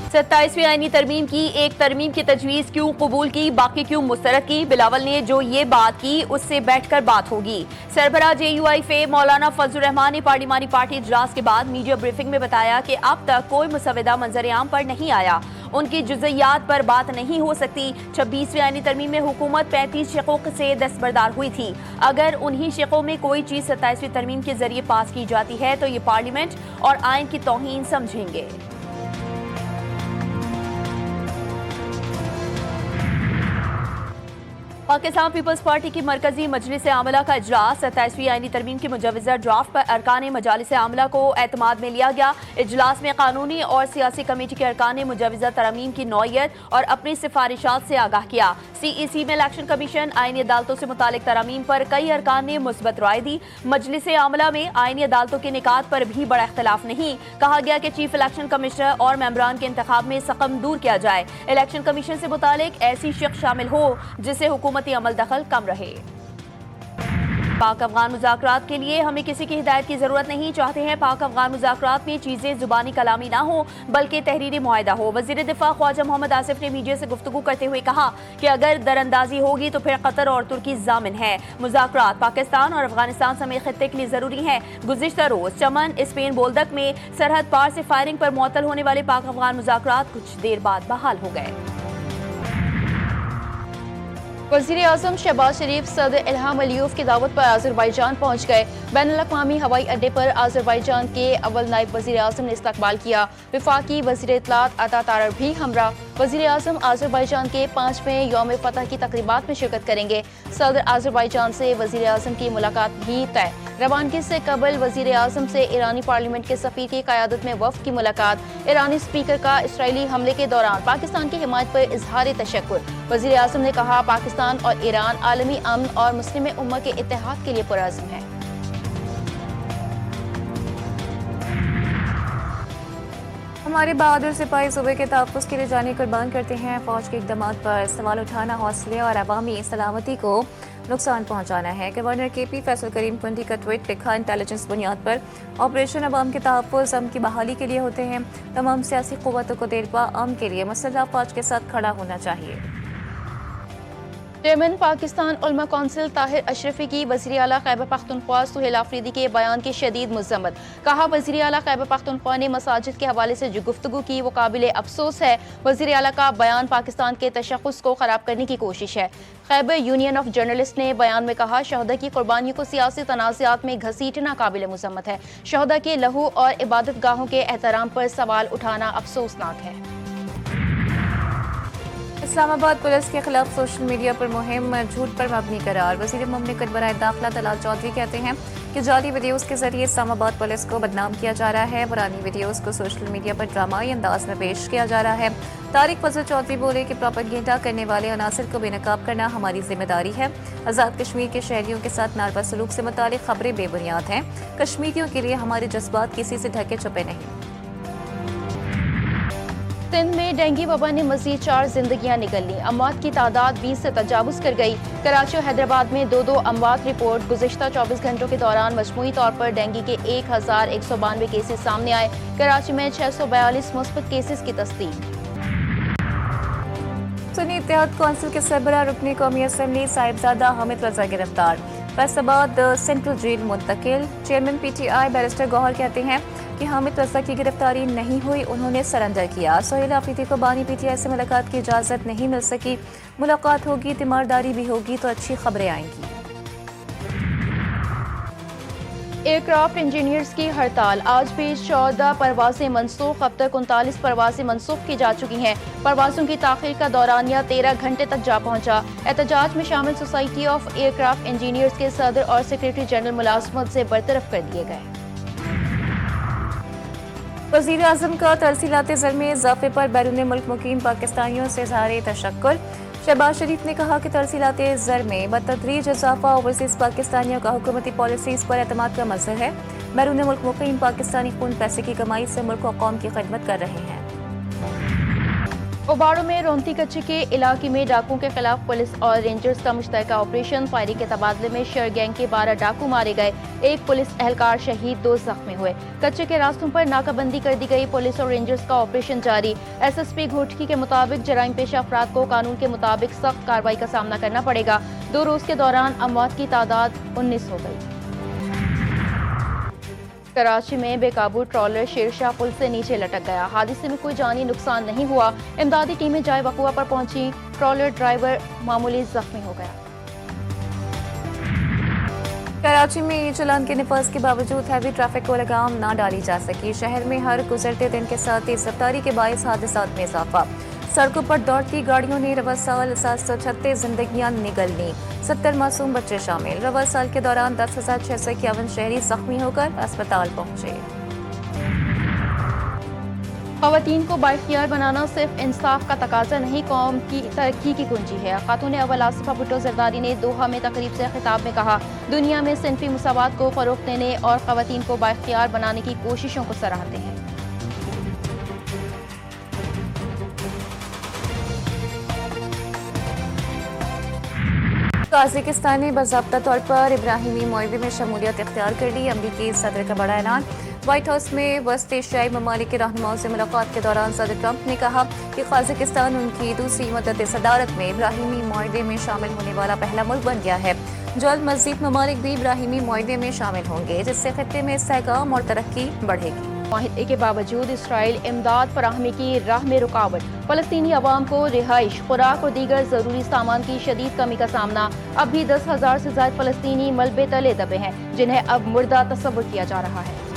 27वीं आईनी तरमीम की एक तरमीम की तजवीज़ क्यों कबूल की, बाकी क्यों मुस्तरद की? बिलावल ने जो ये बात की उससे बैठकर बात होगी। सरबराह JUI फे मौलाना फजलुर रहमान ने पार्लिमानी पार्टी इजलास के बाद मीडिया ब्रीफिंग में बताया कि अब तक कोई मुसवदा मंजर आम पर नहीं आया, उनकी जुज़इयात पर बात नहीं हो सकती। 26वीं आईनी तरमीम में हुकूमत 35 शिकों से दस्तबरदार हुई थी। अगर उन्हीं शिकों में कोई चीज़ 27वीं तरमीम के जरिए पास की जाती है तो ये पार्लियामेंट और आइन की तौहीन समझेंगे। पाकिस्तान पीपल्स पार्टी की मरकजी मजलिस आमला का इजलास 27वीं आईनी तरमीम की मुजवजा ड्राफ्ट पर अरकान मजालिस आमला को एतमाद में लिया गया। इजलास में कानूनी और सियासी कमेटी के अरकान ने मुजवजा तरमीम की नौयत और अपनी सिफारिशात से आगाह किया। CEC में इलेक्शन कमीशन आईनी अदालतों से मुतालिक तरमीम पर कई अरकान ने मुस्बत राय दी। मजलिस आमला में आईनी अदालतों के निकात पर भी बड़ा इख्तलाफ नहीं। कहा गया कि चीफ इलेक्शन कमिश्नर और मेंबरान के इंतखाब में सकम दूर किया जाए। इलेक्शन कमीशन से मुतालिक ऐसी शख्स शामिल हो जिससे हुकूमती अमल दखल कम रहे। पाक अफगान मुज़ाकरात के लिए हमें किसी की हिदायत की जरूरत नहीं। चाहते हैं पाक अफगान मुज़ाकरात में चीजें जुबानी कलामी ना हो बल्कि तहरीरी मुआहिदा हो। वज़ीर दिफा ख्वाजा मोहम्मद आसिफ ने मीडिया से गुफ्तगू करते हुए कहा कि अगर दरअंदाजी होगी तो फिर कतर और तुर्की जामिन है। मुज़ाकरात पाकिस्तान और अफगानिस्तान समेत खित्ते के लिए जरूरी है। गुज़िश्ता रोज चमन स्पेन बोल्दक में सरहद पार से फायरिंग पर मुअत्तल होने वाले पाक अफगान मुज़ाकरात कुछ देर बाद बहाल हो गए। वज़ीर आज़म शहबाज शरीफ सदर इल्हाम अलीयव की दावत पर आज़रबाईजान पहुँच गए। बैनुल-अक़वामी हवाई अड्डे पर आज़रबाईजान के अव्वल नायब वज़ीर आज़म ने इस्तकबाल किया। वफाकी वज़ीर इत्तलात अता तारर भी हमरा। वज़ीर आज़म आज़रबाईजान के 5वें यौम फतह की तक़रीबात में शिरकत करेंगे। सदर आज़रबाईजान से वज़ीर आज़म की मुलाकात भी तय। रवानगी से कबल वज़ीर आज़म से ईरानी पार्लियामेंट के सफ़ीर की क़यादत में वफ़द की मुलाकात। ईरानी स्पीकर का इसराइली हमले के दौरान पाकिस्तान की हिमायत पर इजहार तशक्कुर। वज़ीर आज़म ने कहा पाकिस्तान और ईरान आलमी अमन और मुस्लिम उम्मत के इत्तेहाद के लिए पुरअज़्म है। हमारे बहादुर सिपाही सूबे के तहफ़्फ़ुज़ के लिए जाने कुर्बान करते हैं। फौज के इक़दामात पर सवाल उठाना हौसले और अवामी सलामती को नुकसान पहुंचाना है। गवर्नर KP फैसल करीम कुंडी का ट्वीट लिखा, इंटेलिजेंस बुनियाद पर ऑपरेशन अवाम के तहफ़्फ़ुज़ अमन की बहाली के लिए होते हैं। तमाम सियासी क़ुव्वतों को देरपा अमन के लिए मुसल्लह फ़ौज के साथ खड़ा होना चाहिए। चेयरमैन पाकिस्तान उलमा कौंसिल ताहिर अशरफी की वज़ीर आला खैबर पख्तूनख्वा सुहेल आफरीदी के बयान की शदीद मज़म्मत। कहा वज़ीर आला खैबर पख्तूनख्वा ने मसाजिद के हवाले से जो गुफ्तगू की वो काबिल अफसोस है। वज़ीर आला का बयान पाकिस्तान के तशख़्ख़ुस को ख़राब करने की कोशिश है। खैबर यूनियन ऑफ जर्नलिस्ट ने बयान में कहा शहदा की कुर्बानियों को सियासी तनाज़ात में घसीटना काबिल मज़म्मत है। शहदा के लहू और इबादत गाहों के एहतराम पर सवाल उठाना अफसोसनाक है। इस्लामाबाद पुलिस के खिलाफ सोशल मीडिया पर मुहिम झूठ पर मबनी करार। वज़ीर मुमलिकत बराए दाखिला तलाल चौधरी कहते हैं कि जाली वीडियोस के जरिए इस्लामाबाद पुलिस को बदनाम किया जा रहा है। पुरानी वीडियोस को सोशल मीडिया पर ड्रामाई अंदाज में पेश किया जा रहा है। तारिक फजल चौधरी बोले कि प्रोपेगेंडा करने वाले अनासर को बेनकाब करना हमारी जिम्मेदारी है। आज़ाद कश्मीर के शहरियों के साथ नारवा सलूक से मुतालिक खबरें बेबुनियाद हैं। कश्मीरियों के लिए हमारे जज्बात किसी से ढके छुपे नहीं। सिंध में डेंगू वबा ने मजीद 4 जिंदगियां निगल ली। अमवात की तादाद 20 से तजावुज़ कर गई। कराची और हैदराबाद में 2-2 अमवात रिपोर्ट। गुज़िश्ता 24 घंटों के दौरान मजमूई तौर पर डेंगू के 1192 केसेस सामने आए। कराची में 642 मुस्बत केसेस की तस्दीक। सुन्नी इत्तेहाद कौंसिल के सरबराह रुकनी कौमी असम्बली साहिबजादा हामिद रजा गिरफ्तार। फैसलाबाद सेंट्रल जेल मुंतकिल। चेयरमैन PTI बैरिस्टर गौहर कहते हैं कि हामिद रजा की गिरफ्तारी नहीं हुई, उन्होंने सरेंडर किया। सोहेल आफरीदी को बानी PTI से मुलाकात की इजाज़त नहीं मिल सकी। मुलाकात होगी, तीमारदारी भी होगी तो अच्छी खबरें आएंगी। एयरक्राफ्ट इंजीनियर्स की हड़ताल। आज भी 14 परवाजें मनसूख। अब तक 39 परवाजें मनसूख की जा चुकी हैं। परवाजों की ताख़ीर का दौरानिया 13 घंटे तक जा पहुंचा। एहतजाज में शामिल सोसाइटी ऑफ एयरक्राफ्ट इंजीनियर्स के सदर और सेक्रेटरी जनरल मुलाजमत से बरतरफ कर दिए गए। वज़ीर आज़म का तरसीलात ज़र में इजाफे पर बैरून मुल्क मुकीम पाकिस्तानियों से इज़हार तशक्कुर। शहबाज शरीफ ने कहा कि तरसीलात ज़र में बतदरीज इजाफा ओवरसीज़ पाकिस्तानियों का हुकूमती पॉलिसीज़ पर एतमाद का मज़हर है। बैरून मुल्क मुकीम पाकिस्तानी खून पैसे की कमाई से मुल्क और कौम की खिदमत कर रहे हैं। ओबाड़ो में रोंती कच्ची के इलाके में डाकुओं के खिलाफ पुलिस और रेंजर्स का मुश्तरका ऑपरेशन। फायरिंग के तबादले में शेर गैंग के 12 डाकू मारे गए, एक पुलिस एहलकार शहीद, 2 जख्मी हुए। कच्चे के रास्तों पर नाकाबंदी कर दी गई, पुलिस और रेंजर्स का ऑपरेशन जारी। SSP घोटकी के मुताबिक जराइम पेशा अफराद को कानून के मुताबिक सख्त कार्रवाई का सामना करना पड़ेगा। 2 रोज के दौरान अमवात की तादाद 19 हो गई। कराची में बेकाबू ट्रॉलर शेरशाह पुल से नीचे लटक गया, हादसे में कोई जानी नुकसान नहीं हुआ। इमदादी टीमें जाए वकुआ पर पहुंची, ट्रॉलर ड्राइवर मामूली जख्मी हो गया। कराची में चालान के नफाज के बावजूद हैवी ट्रैफिक को लगाम ना डाली जा सकी। शहर में हर गुजरते दिन के साथ तेज रफ्तारी के बायस हादसात में इजाफा। सड़कों पर दौड़ती गाड़ियों ने रवा साल 736 जिंदगियां निगल ली, 70 मासूम बच्चे शामिल। रवा साल के दौरान 10,651 शहरी जख्मी होकर अस्पताल पहुंचे। खवातीन को बाइख्तियार बनाना सिर्फ इंसाफ का तकाजा नहीं, कौम की तरक्की की कुंजी है। खातून अव्वल आसिफा भुट्टो जरदारी ने दोहा में तकरीब से खिताब में कहा, दुनिया में सिनफी मुसावात को फरोग देने और खवातीन को बाइख्तियार बनाने की कोशिशों को सराहते हैं। काज़ाकिस्तान ने बाज़ाब्ता तौर पर इब्राहिमी मुआहदे में शमूलियत इख्तियार कर ली। अमरीकी सदर का बड़ा ऐलान। व्हाइट हाउस में वस्त एशियाई ममालिक के रहनुमाओं से मुलाकात के दौरान सदर ट्रंप ने कहा कि काज़ाकिस्तान उनकी दूसरी मुद्दत सदारत में इब्राहिमी मुआहदे में शामिल होने वाला पहला मुल्क बन गया है। जल्द मज़ीद ममालिक भी इब्राहिमी मुआहदे में शामिल होंगे, जिससे खित्ते में इस्तेहकाम और तरक्की बढ़ेगी। मुआहदे के बावजूद इसराइल इमदाद फराहमी की राह में रुकावट, फलस्तीनी अवाम को रिहाइश, खुराक और दीगर जरूरी सामान की शदीद कमी का सामना। अब भी 10,000 से ज्यादा फलस्तीनी मलबे तले दबे हैं, जिन्हें अब मुर्दा तस्वुर किया जा रहा है।